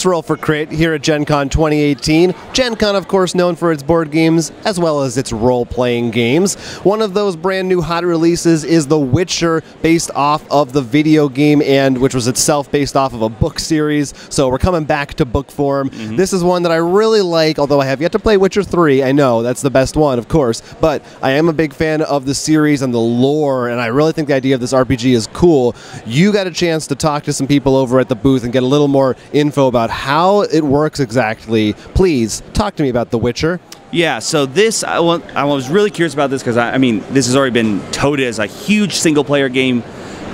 It's Roll for Crit here at Gen Con 2018. Gen Con, of course, known for its board games as well as its role-playing games. One of those brand new hot releases is The Witcher, based off of the video game, and which was itself based off of a book series. So we're coming back to book form. This is one that I really like, although I have yet to play Witcher 3. I know, that's the best one, of course. But I am a big fan of the series and the lore, and I really think the idea of this RPG is cool. You got a chance to talk to some people over at the booth and get a little more info about how it works exactly. Please talk to me about The Witcher. Yeah, so this, I was really curious about this because, I mean, this has already been touted as a huge single-player game,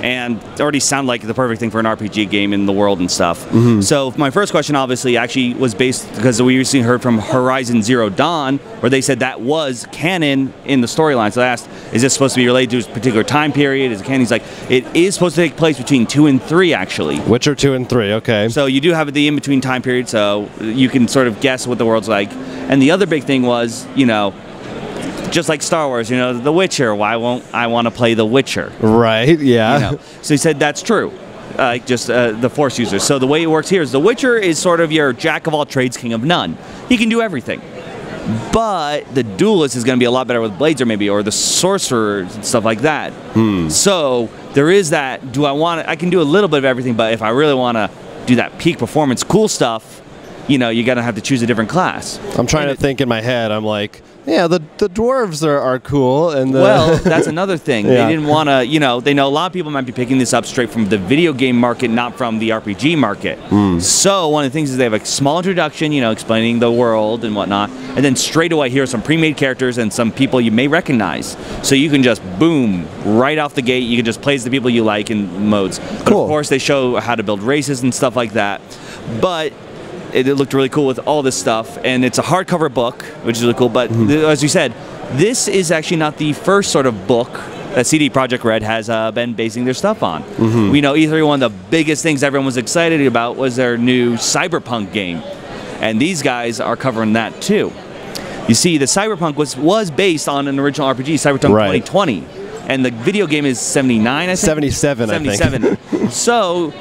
and it already sounded like the perfect thing for an RPG game in the world and stuff. So my first question, obviously, actually was based, because we recently heard from Horizon Zero Dawn, where they said that was canon in the storyline. So I asked, is this supposed to be related to a particular time period? Is it canon? He's like, it is supposed to take place between 2 and 3, actually. Witcher 2 and 3, okay. So you do have the in-between time period, so you can sort of guess what the world's like. And the other big thing was, you know, just like Star Wars, you know, The Witcher. Why won't I want to play The Witcher? Right, yeah. You know? So he said that's true, just the Force users. So the way it works here is The Witcher is sort of your jack of all trades, king of none. He can do everything. But the duelist is going to be a lot better with blades, or the sorcerer and stuff like that. So there is that. Do I want to? I can do a little bit of everything, but if I really want to do that peak performance, cool stuff, you know, you're going to have to choose a different class. I'm trying to think in my head. I'm like, yeah, the dwarves are cool. And well, that's another thing. Yeah. They didn't want to, you know, they know a lot of people might be picking this up straight from the video game market, not from the RPG market. So one of the things is they have a small introduction, you know, explaining the world and whatnot. And then straight away, here are some pre-made characters and some people you may recognize. So you can just, boom, right off the gate, you can just play as the people you like in modes. But of course, they show how to build races and stuff like that. But it looked really cool with all this stuff, and it's a hardcover book, which is really cool. But as you said, this is actually not the first sort of book that CD Projekt Red has been basing their stuff on. We know E3, one of the biggest things everyone was excited about was their new Cyberpunk game, and these guys are covering that too. You see, the Cyberpunk was based on an original RPG, Cyberpunk 2020, and the video game is 79, I think? 77, I think. 77. So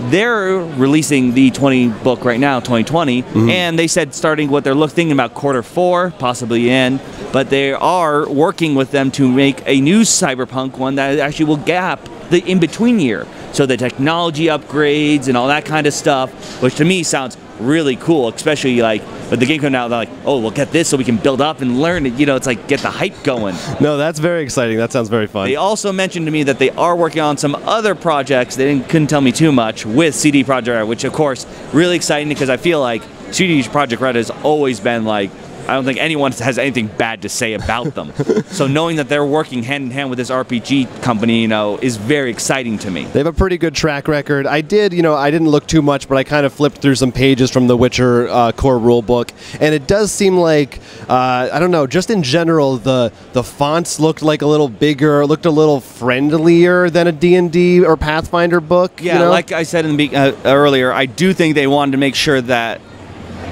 they're releasing the 20 book right now, 2020, and they said starting what they're thinking about Q4, possibly in, but they are working with them to make a new Cyberpunk one that actually will gap the in-between year. So the technology upgrades and all that kind of stuff, which to me sounds really cool, especially like when the game comes out, they're like, oh, we'll get this so we can build up and learn it. You know, it's like get the hype going. No, that's very exciting. That sounds very fun. They also mentioned to me that they are working on some other projects. They couldn't tell me too much with CD Projekt Red, which of course, really exciting because I feel like CD Projekt Red has always been like, I don't think anyone has anything bad to say about them. So knowing that they're working hand in hand with this RPG company, you know, is very exciting to me. They have a pretty good track record. I didn't look too much, but I kind of flipped through some pages from the Witcher core rulebook, and it does seem like, I don't know, just in general, the fonts looked like a little bigger, looked a little friendlier than a D&D or Pathfinder book. Yeah, you know? like I said in the earlier, I do think they wanted to make sure that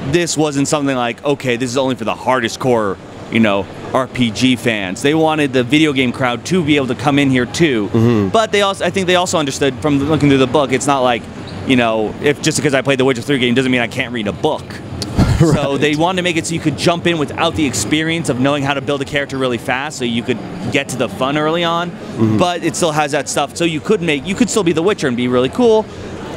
this wasn't something like, okay, this is only for the hardest core, you know, RPG fans. They wanted the video game crowd to be able to come in here too. But they also, I think they also understood from looking through the book, it's not like, you know, if just because I played the Witcher 3 game doesn't mean I can't read a book. So they wanted to make it so you could jump in without the experience of knowing how to build a character really fast, so you could get to the fun early on. But it still has that stuff, so you could still be the Witcher and be really cool.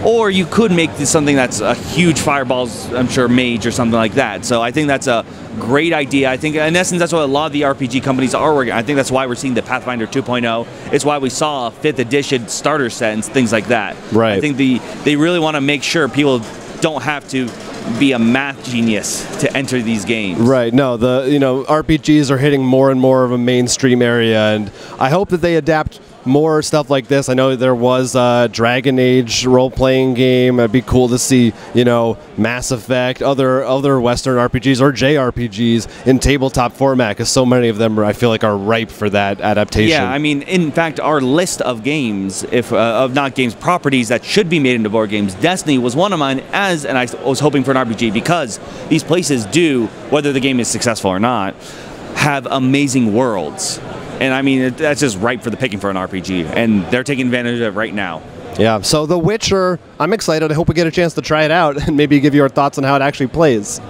Or you could make this something that's a huge fireballs, I'm sure, mage or something like that. So I think that's a great idea. I think, in essence, that's what a lot of the RPG companies are working. I think that's why we're seeing the Pathfinder 2.0. It's why we saw a 5th edition starter set and things like that. Right. I think they really want to make sure people don't have to be a math genius to enter these games. Right. No, RPGs are hitting more and more of a mainstream area, and I hope that they adapt more stuff like this. I know there was a Dragon Age role-playing game. It'd be cool to see, you know, Mass Effect, other Western RPGs or JRPGs in tabletop format, because so many of them, I feel like, are ripe for that adaptation. Yeah, I mean, in fact, our list of games, of not games, properties that should be made into board games, Destiny was one of mine, and I was hoping for an RPG, because these places do, whether the game is successful or not, have amazing worlds. And I mean, that's just ripe for the picking for an RPG, and they're taking advantage of it right now. Yeah, so The Witcher, I'm excited. I hope we get a chance to try it out and maybe give you our thoughts on how it actually plays.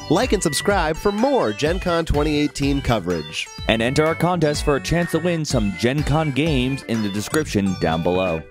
Like and subscribe for more Gen Con 2018 coverage. And enter our contest for a chance to win some Gen Con games in the description down below.